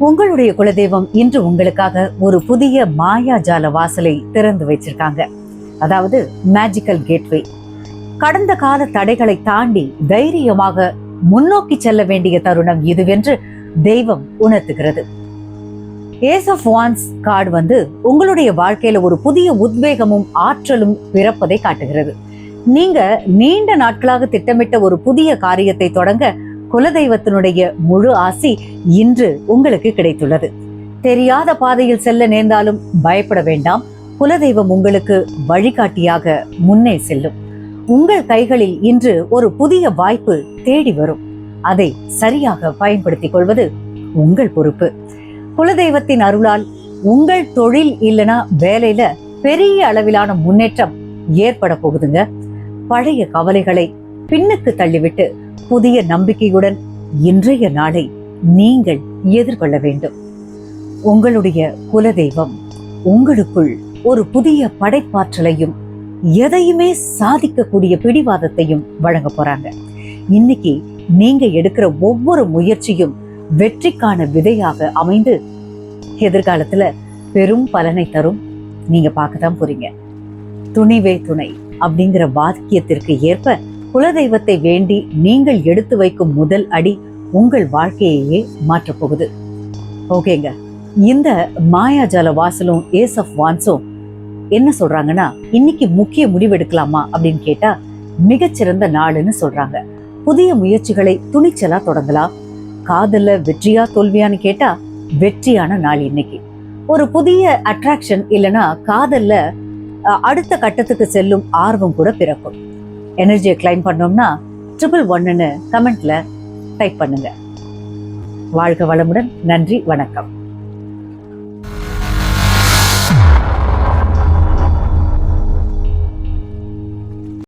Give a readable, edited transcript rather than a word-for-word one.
உங்களுடைய குலதெய்வம் இன்று உங்களுக்காக ஒரு புதிய மாயாஜால வாசலை திறந்து வச்சிருக்காங்க. அதாவது மேஜிக்கல் கேட்வே. கடந்த கால தடைகளை தாண்டி தைரியமாக முன்னோக்கி செல்ல வேண்டிய தருணம் இதுவென்று தெய்வம் உணர்த்துகிறது. ஏஸ் ஆஃப் வான்ஸ் கார்டு உங்களுடைய வாழ்க்கையில ஒரு புதிய உத்வேகமும் ஆற்றலும் பிறப்பதை காட்டுகிறது. நீங்க நீண்ட நாட்களாக திட்டமிட்ட ஒரு புதிய காரியத்தை தொடங்க குலதெய்வத்தினுடைய முழு ஆசி இன்று உங்களுக்கு கிடைத்துள்ளது. தெரியாத பாதையில் செல்ல நேர்ந்தாலும் பயப்பட வேண்டாம். குலதெய்வம் உங்களுக்கு வழிகாட்டியாக முன்னே செல்லும். உங்கள் கைகளில் இன்று ஒரு புதிய வாய்ப்பு தேடி வரும். அதை சரியாக பயன்படுத்திக் கொள்வது உங்கள் பொறுப்பு. குலதெய்வத்தின் அருளால் உங்கள் தொழில் இல்லைன்னா வேலையில பெரிய அளவிலான முன்னேற்றம் ஏற்பட போகுதுங்க. பழைய கவலைகளை பின்னுக்கு தள்ளிவிட்டு புதிய நம்பிக்கையுடன் இன்றைய நாளை நீங்கள் எதிர்கொள்ள வேண்டும். உங்களுடைய குலதெய்வம் உங்களுக்குள் ஒரு புதிய படைப்பாற்றலையும் எதையுமே சாதிக்கக்கூடிய பிடிவாதத்தையும் வழங்க போறாங்க. இன்னைக்கு நீங்க எடுக்கிற ஒவ்வொரு முயற்சியும் வெற்றிக்கான விதையாக அமைந்து எதிர்காலத்துல பெரும் பலனை தரும். நீங்க பார்க்கத்தான் போறீங்க. துணிவே துணை அப்படிங்கிற வாக்கியத்திற்கு ஏற்ப குலதெய்வத்தை வேண்டி நீங்கள் எடுத்து வைக்கும் முதல் அடி உங்கள் வாழ்க்கையே மாற்றப் போகுது. ஓகேங்க, இந்த மாயாஜால வாசலும் ஏஸ் ஆஃப் வான்ஸும் என்ன சொல்றாங்கன்னா, இன்னைக்கு முக்கிய முடிவெடுக்கலாமா அப்படின்னு கேட்டா மிகச்சிறந்த நாளுன்னு சொல்றாங்க. புதிய முயற்சிகளை துணிச்சலா தொடங்கலாம். காதல்ல வெற்றியா தோல்வியான்னு கேட்டா வெற்றியான நாள் இன்னைக்கு. ஒரு புதிய அட்ராக்ஷன் இல்லைன்னா காதல்ல அடுத்த கட்டத்துக்கு செல்லும் ஆர்வம் கூட பிறக்கும். எனர்ஜியை கிளைம் பண்ணோம்னா 111 கமெண்ட்ல டைப் பண்ணுங்க. வாழ்க வளமுடன். நன்றி, வணக்கம்.